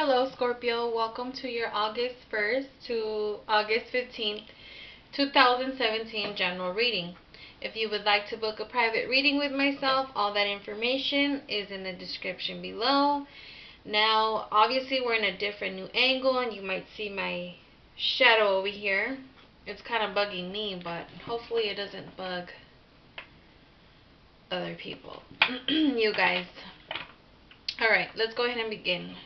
Hello Scorpio, welcome to your August 1st to August 15th, 2017 general reading. If you would like to book a private reading with myself, all that information is in the description below. Now, obviously we're in a different new angle and you might see my shadow over here. It's kind of bugging me, but hopefully it doesn't bug other people. You guys. Alright, let's go ahead and begin.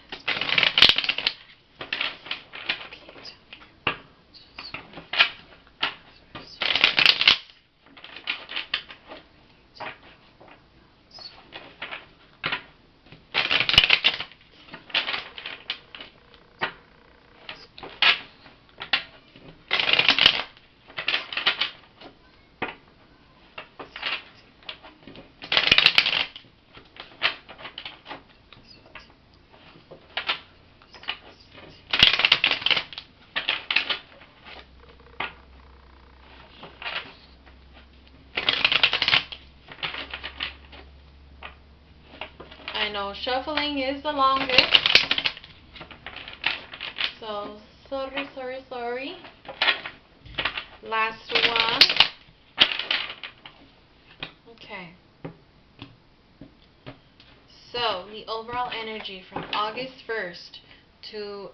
I know shuffling is the longest, so sorry. Last one. Okay. So, the overall energy from August 1st to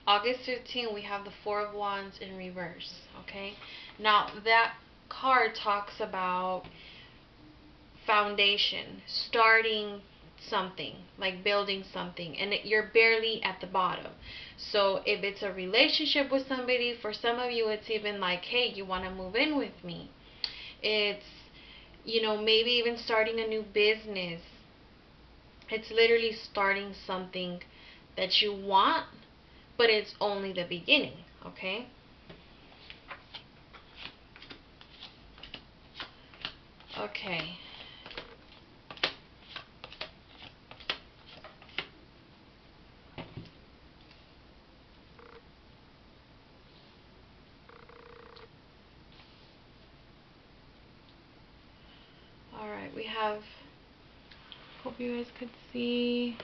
August 15th, we have the Four of Wands in reverse, okay? Now, that card talks about foundation, starting something, like building something, and you're barely at the bottom. So if it's a relationship with somebody, for some of you it's even like, hey, you want to move in with me. It's, maybe even starting a new business. It's literally starting something that you want, but it's only the beginning, okay? Okay. Alright, we have, hope you guys could see,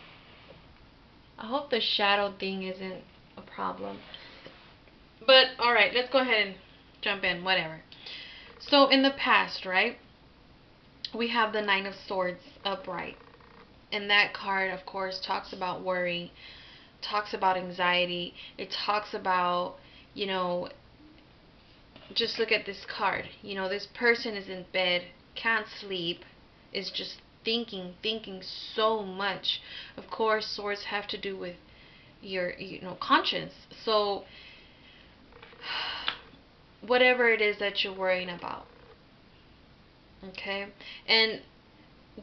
I hope the shadow thing isn't a problem. But, alright, let's go ahead and jump in, whatever. So, in the past, right, we have the Nine of Swords upright. And that card, of course, talks about worry, talks about anxiety. It talks about, just look at this card. This person is in bed, can't sleep, is just thinking so much. Of course, swords have to do with your, conscience. So, whatever it is that you're worrying about. Okay? And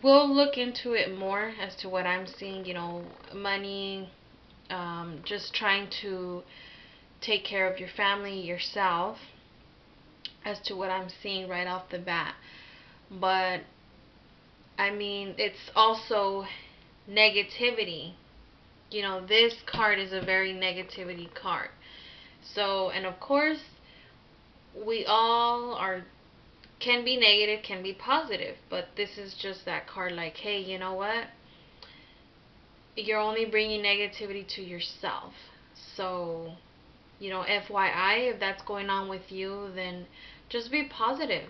we'll look into it more as to what I'm seeing, money, just trying to take care of your family, yourself, as to what I'm seeing right off the bat. But, I mean, it's also negativity. This card is a very negativity card. So, and of course, we all can be negative, can be positive, but this is just that card like, hey, you know what? You're only bringing negativity to yourself. So, FYI, if that's going on with you, then just be positive.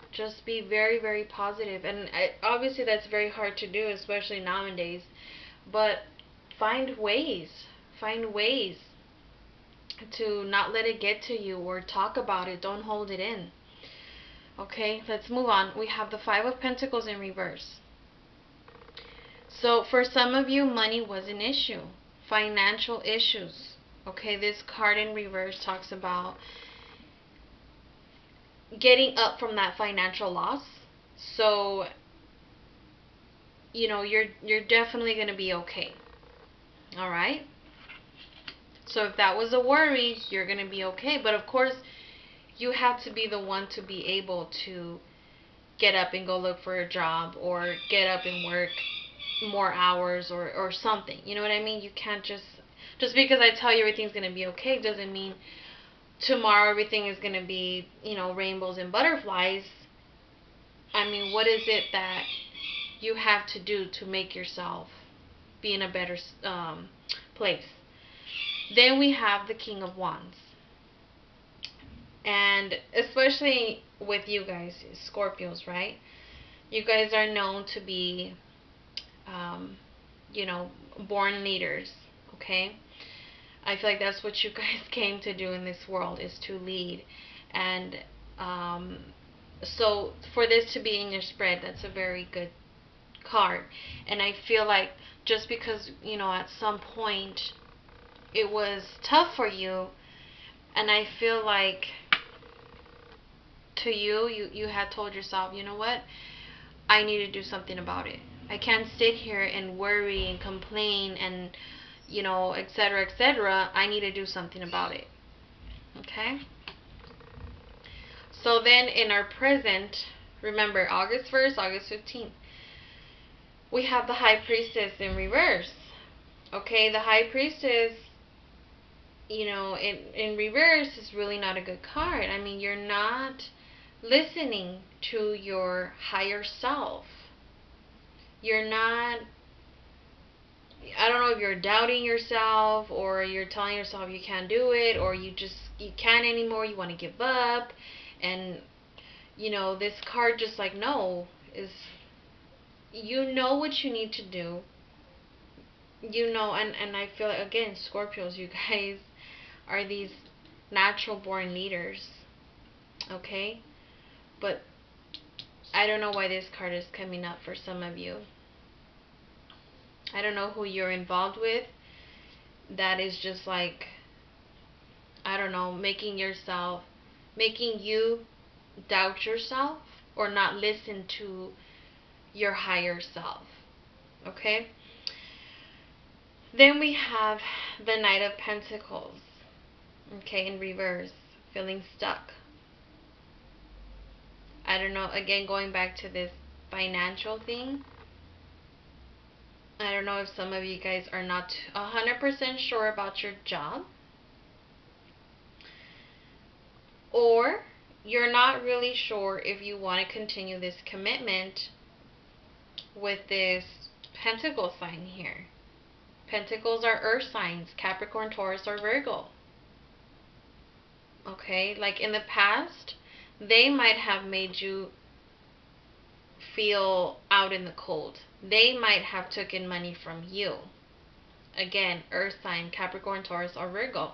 Just be very, very positive. And obviously that's very hard to do, especially nowadays. But find ways. Find ways to not let it get to you, or talk about it. Don't hold it in. Okay, let's move on. We have the Five of Pentacles in reverse. So for some of you, money was an issue. Financial issues. Okay, this card in reverse talks about getting up from that financial loss. So, you're definitely going to be okay. Alright? So if that was a worry, you're going to be okay. But of course, you have to be the one to be able to get up and go look for a job, or get up and work more hours, or something. You know what I mean? You can't just because I tell you everything's going to be okay doesn't mean tomorrow everything is going to be, rainbows and butterflies. I mean, what is it that you have to do to make yourself be in a better place? Then we have the King of Wands. And especially with you guys, Scorpios, right? You guys are known to be, um, you know, born leaders, okay? I feel like that's what you guys came to do in this world, is to lead. And um, so for this to be in your spread, that's a very good card. And I feel like just because, you know, at some point it was tough for you, and I feel like to you had told yourself, you know what, I need to do something about it. I can't sit here and worry and complain and, you know, etc., etc. I need to do something about it. Okay? So then in our present, remember August 1st, August 15th, we have the High Priestess in reverse. Okay, the High Priestess, you know, in reverse is really not a good card. I mean, you're not listening to your higher self. You're not, I don't know if you're doubting yourself, or you're telling yourself you can't do it, or you can't anymore, you want to give up. And you know, this card just like, no, is, you know what you need to do. You know, and I feel like, again, Scorpios, you guys are these natural born leaders. Okay? But I don't know why this card is coming up for some of you. I don't know who you're involved with. That is just like, I don't know, making you doubt yourself or not listen to your higher self. Okay? Then we have the Knight of Pentacles. Okay, in reverse, feeling stuck. I don't know, again, going back to this financial thing. I don't know if some of you guys are not 100% sure about your job, or you're not really sure if you want to continue this commitment with this Pentacle sign here. Pentacles are earth signs, Capricorn, Taurus, or Virgo. Okay, like in the past, they might have made you feel out in the cold. They might have taken money from you. Again, earth sign, Capricorn, Taurus, or Virgo.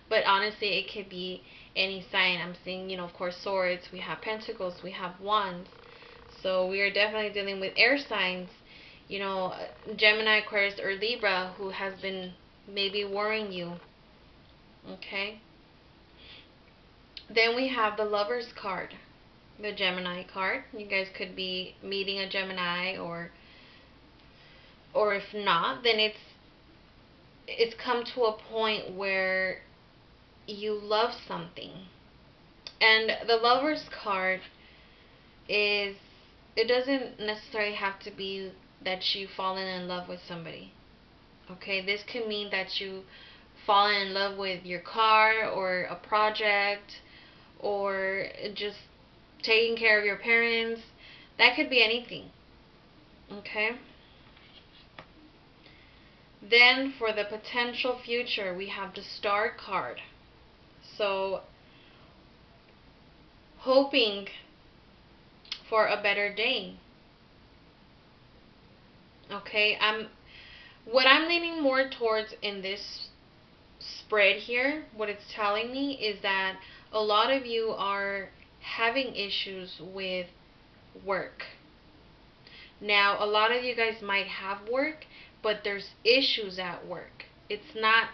But honestly, it could be any sign. I'm seeing, you know, of course, swords. We have pentacles. We have wands. So we are definitely dealing with air signs. You know, Gemini, Aquarius, or Libra, who has been maybe worrying you. Okay? Then we have the Lovers card, the Gemini card. You guys could be meeting a Gemini, or if not, then it's come to a point where you love something. And the Lovers card is, it doesn't necessarily have to be that you've fallen in love with somebody. Okay, this could mean that you fallen in love with your car, or a project, or just taking care of your parents. That could be anything. Okay? Then for the potential future, we have the Star card. So, hoping for a better day. Okay? What I'm leaning more towards in this spread here, what it's telling me is that a lot of you are having issues with work. Now, a lot of you guys might have work, but there's issues at work. It's not,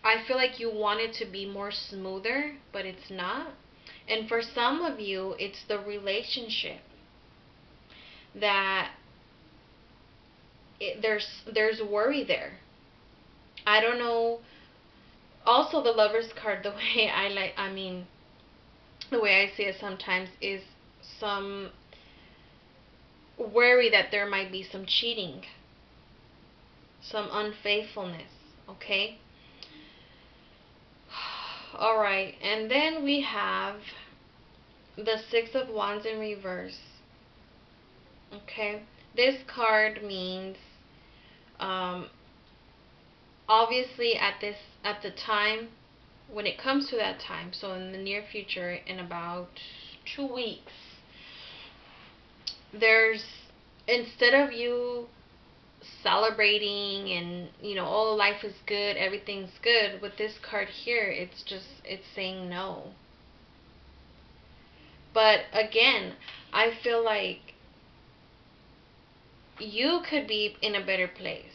I feel like you want it to be more smoother, but it's not. And for some of you, it's the relationship that there's worry there. I don't know. Also, the Lover's card, the way the way I see it sometimes is some worry that there might be some cheating, some unfaithfulness. Okay? Alright, and then we have the Six of Wands in reverse. Okay? This card means obviously at the time, when it comes to that time, so in the near future, in about 2 weeks, there's, instead of you celebrating and, oh, life is good, everything's good, with this card here, it's saying no. But again, I feel like you could be in a better place.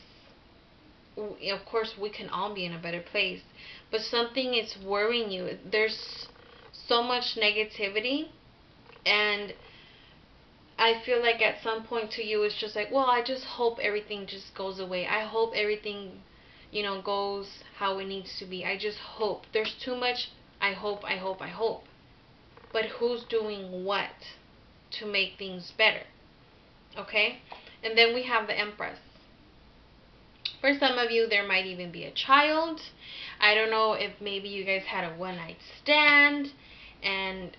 Of course, we can all be in a better place, but something is worrying you. There's so much negativity, and I feel like at some point to you, it's just like, well, I just hope everything just goes away. I hope everything, goes how it needs to be. I just hope. There's too much I hope, I hope, I hope. But who's doing what to make things better? Okay? And then we have the Empress. For some of you, there might even be a child. I don't know if maybe you guys had a one-night stand and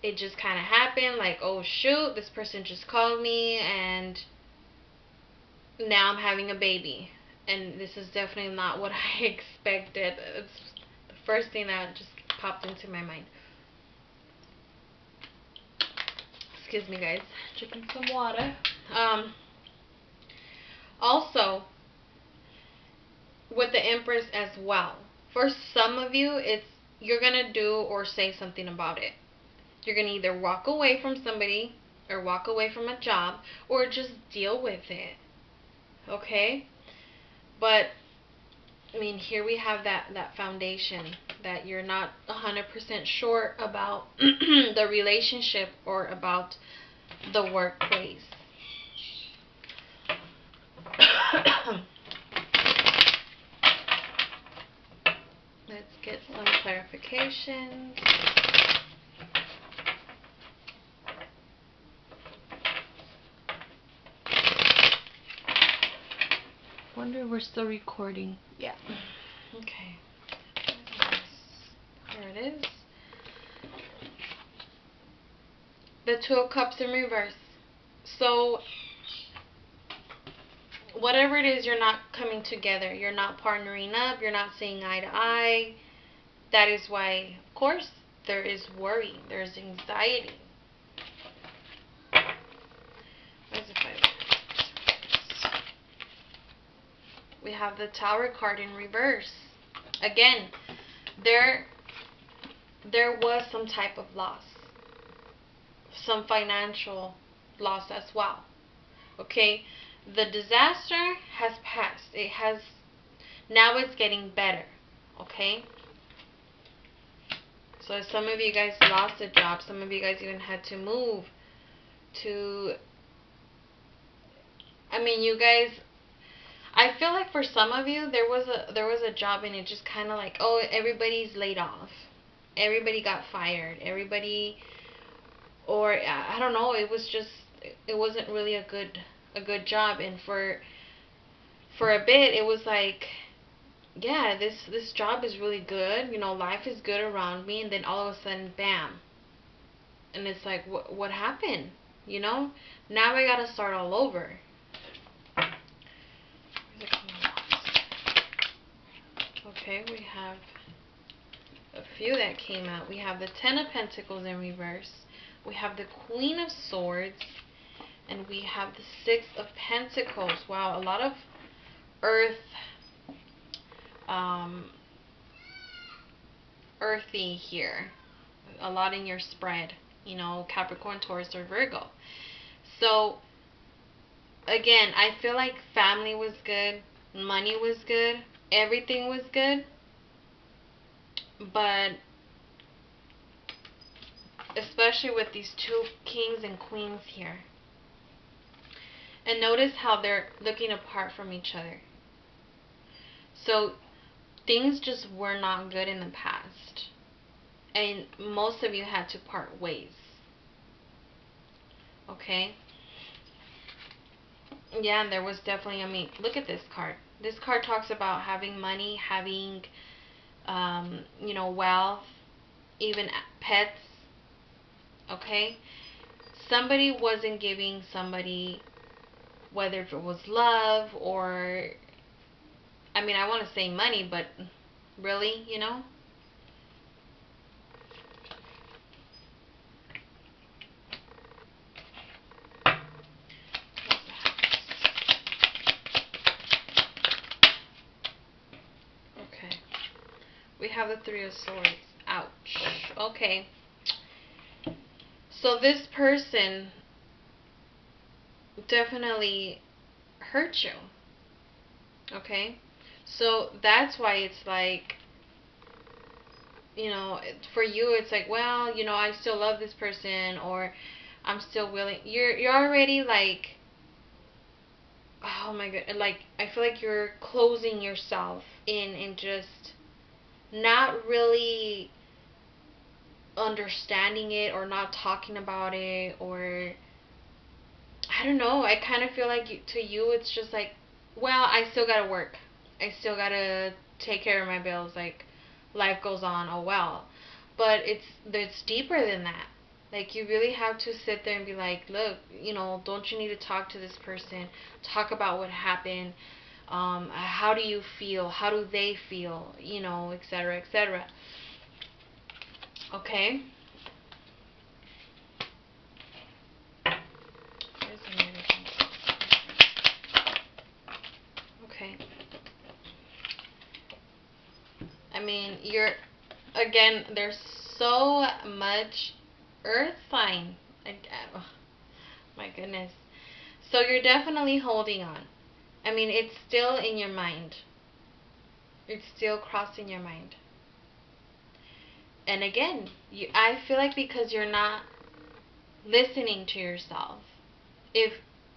it just kind of happened, like, oh shoot, this person just called me and now I'm having a baby. And this is definitely not what I expected. It's the first thing that just popped into my mind. Excuse me, guys. Drinking some water. Also, with the Empress as well, for some of you, you're gonna do or say something about it. You're gonna either walk away from somebody or walk away from a job or just deal with it. Okay? But I mean, here we have that foundation that you're not 100% sure about the relationship or about the workplace. Let's get some clarifications. Wonder if we're still recording. Yeah. Okay. Here it is. The Two of Cups in reverse. So, whatever it is, you're not coming together. You're not partnering up. You're not seeing eye to eye. That is why, of course, there is worry. There's anxiety. Where's the Five? We have the Tower card in reverse. Again, there was some type of loss. Some financial loss as well. Okay? The disaster has passed. Now it's getting better. Okay? So some of you guys lost a job. Some of you guys even had to move to, I mean, you guys, I feel like for some of you, there was a job and it just kind of like, oh, everybody's laid off. Everybody got fired. Everybody, or I don't know, it wasn't really a good job. And for a bit, it was like, yeah, this job is really good. Life is good around me. And then all of a sudden, bam. And it's like, what happened? Now I gotta start all over. Okay, we have a few that came out. We have the Ten of Pentacles in reverse. We have the Queen of Swords. And we have the Six of Pentacles. Wow, a lot of earth, earthy here. A lot in your spread. Capricorn, Taurus, or Virgo. So, again, I feel like family was good. Money was good. Everything was good. But especially with these two kings and queens here. And notice how they're looking apart from each other. So things just were not good in the past. And most of you had to part ways. Okay? Yeah, and there was definitely, I mean, look at this card. This card talks about having money, having, wealth, even pets. Okay? Somebody wasn't giving somebody, whether it was love or I mean, I want to say money, but really, you know? Okay. We have the Three of Swords. Ouch. Okay. So this person definitely hurt you. Okay? So that's why it's like, you know, for you it's like, well, you know, I still love this person, or I'm still willing. You're already like, oh my god, like I feel like you're closing yourself in and just not really understanding it, or not talking about it, or I don't know. I kind of feel like to you it's just like, well, I still gotta work. I still gotta take care of my bills. Like, life goes on. Oh well. But it's deeper than that. Like, you really have to sit there and be like, look, you know, don't you need to talk to this person? Talk about what happened. How do you feel? How do they feel? You know, etc., etc. Okay. Okay. I mean, again, there's so much earth sign. Oh, my goodness. So you're definitely holding on. I mean, it's still in your mind. It's still crossing your mind. And again, I feel like because you're not listening to yourself. If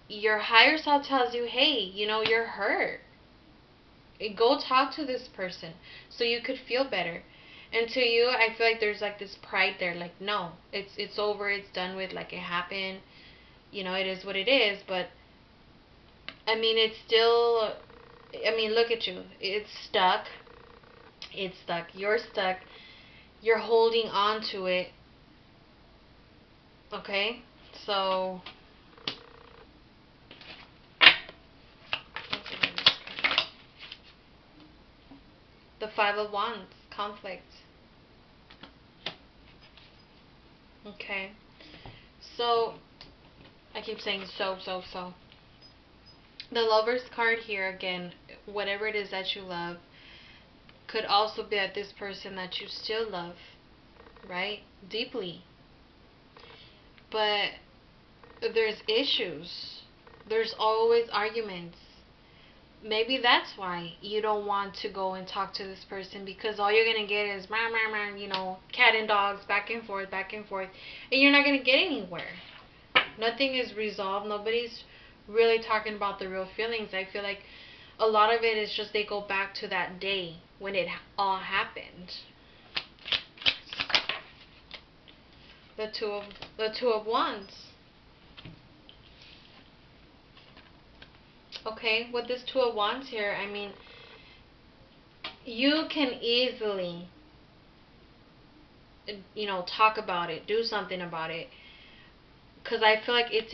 your higher self tells you, hey, you know, you're hurt, go talk to this person so you could feel better. And to you, I feel like there's like this pride there, like, no, it's over, it's done with, like, it happened, you know, it is what it is. But I mean, it's still, I mean, look at you, it's stuck, you're stuck, you're holding on to it. Okay, so the Five of Wands, conflict. Okay, so I keep saying so. The Lover's card here again, whatever it is that you love, could also be at this person that you still love, right? Deeply. But there's issues. There's always arguments. Maybe that's why you don't want to go and talk to this person, because all you're going to get is, you know, cat and dogs, back and forth, and you're not going to get anywhere. Nothing is resolved. Nobody's really talking about the real feelings. I feel like a lot of it is just they go back to that day when it all happened. The two of wands. Okay, with this Two of Wands here, I mean, you can easily, you know, talk about it, do something about it, because I feel like it's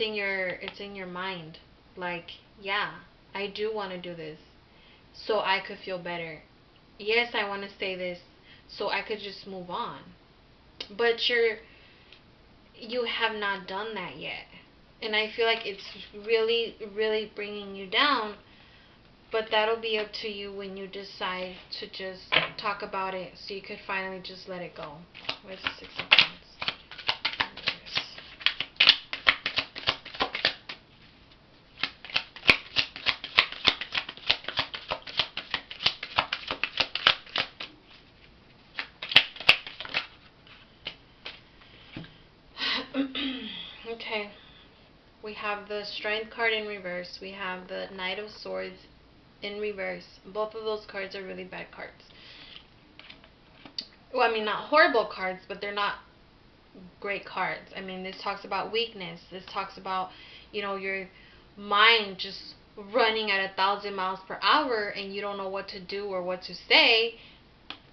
in your mind. Like, yeah, I do want to do this, so I could feel better. Yes, I want to say this, so I could just move on. But you have not done that yet, and I feel like it's really, really bringing you down. But that'll be up to you when you decide to just talk about it, so you could finally just let it go. Where's the Six of Wands? Okay. We have the Strength card in reverse. We have the Knight of Swords in reverse. Both of those cards are really bad cards. Well, I mean, not horrible cards, but they're not great cards. I mean, this talks about weakness. This talks about, you know, your mind just running at 1,000 miles per hour and you don't know what to do or what to say.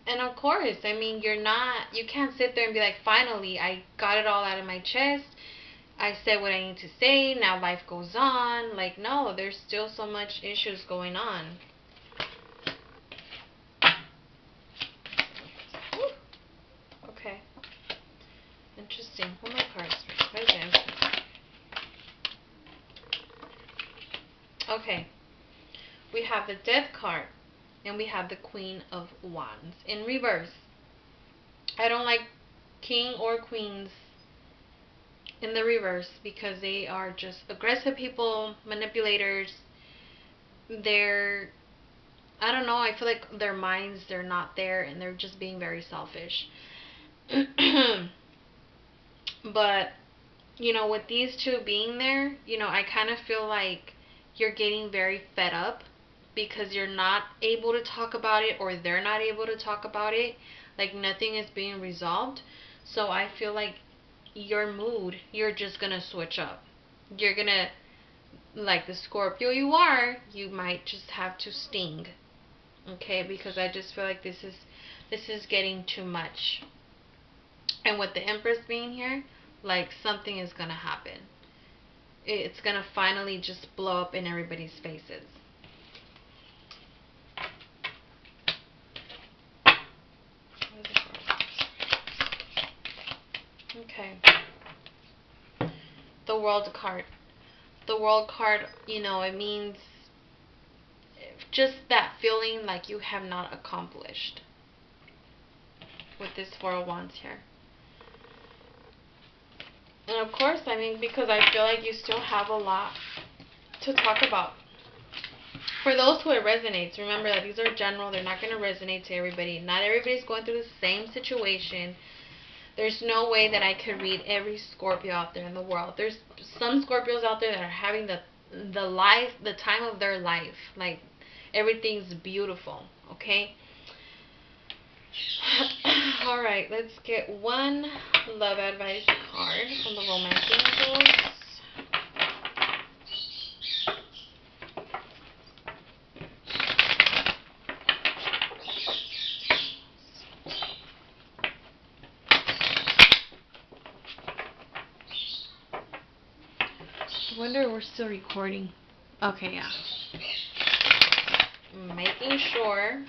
And of course, I mean, you can't sit there and be like, finally, I got it all out of my chest. I said what I need to say. Now life goes on. Like, no, there's still so much issues going on. interesting. What are my cards? What is it? Okay. We have the Death card. And we have the Queen of Wands in reverse. I don't like King or Queens in the reverse because they are just aggressive people, manipulators. They're, I don't know, I feel like their minds, they're not there and they're just being very selfish. But, you know, with these two being there, you know, I kind of feel like you're getting very fed up because you're not able to talk about it, or they're not able to talk about it. Like nothing is being resolved. So I feel like your mood, you're just going to switch up. You're going to, like the Scorpio you are, you might just have to sting. Okay? Because I just feel like this is getting too much. And with the Empress being here, like something is going to happen. It's going to finally just blow up in everybody's faces. Okay. The World card. The World card, you know, it means just that feeling like you have not accomplished with this Four of Wands here. And of course, I mean, because I feel like you still have a lot to talk about. For those who it resonates, remember that these are general. They're not going to resonate to everybody. Not everybody's going through the same situation. There's no way that I could read every Scorpio out there in the world. There's some Scorpios out there that are having the time of their life. Like, everything's beautiful, okay? Alright, let's get one love advice card from the Romantic Angels. I wonder if we're still recording. Okay, yeah. Making sure.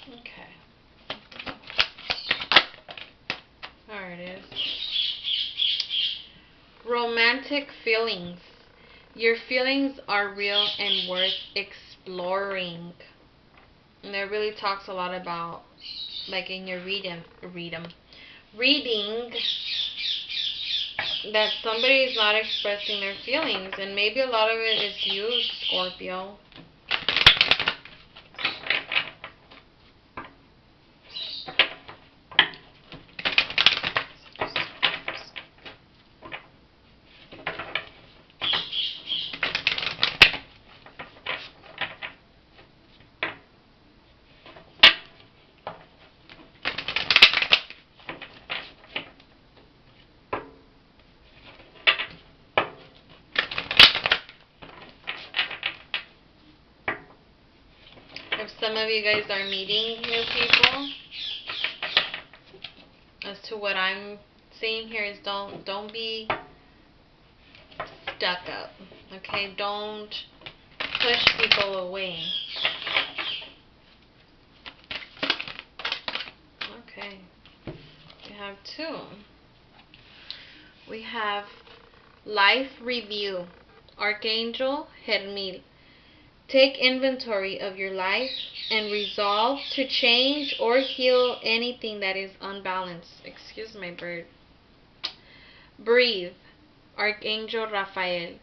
Okay. There it is. Romantic feelings. Your feelings are real and worth exploring. And it really talks a lot about, like in your reading, that somebody is not expressing their feelings. And maybe a lot of it is you, Scorpio. If some of you guys are meeting new people, as to what I'm seeing here is don't be stuck up. Okay? Don't push people away. Okay. We have two. We have Life Review. Archangel Hermil. Take inventory of your life and resolve to change or heal anything that is unbalanced. Excuse my bird. Breathe. Archangel Raphael.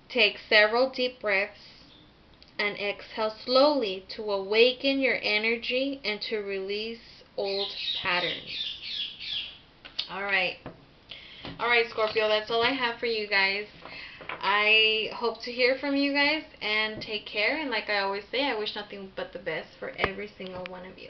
Take several deep breaths and exhale slowly to awaken your energy and to release old patterns. Alright. Alright, Scorpio, that's all I have for you guys. I hope to hear from you guys, and take care. And like I always say, I wish nothing but the best for every single one of you.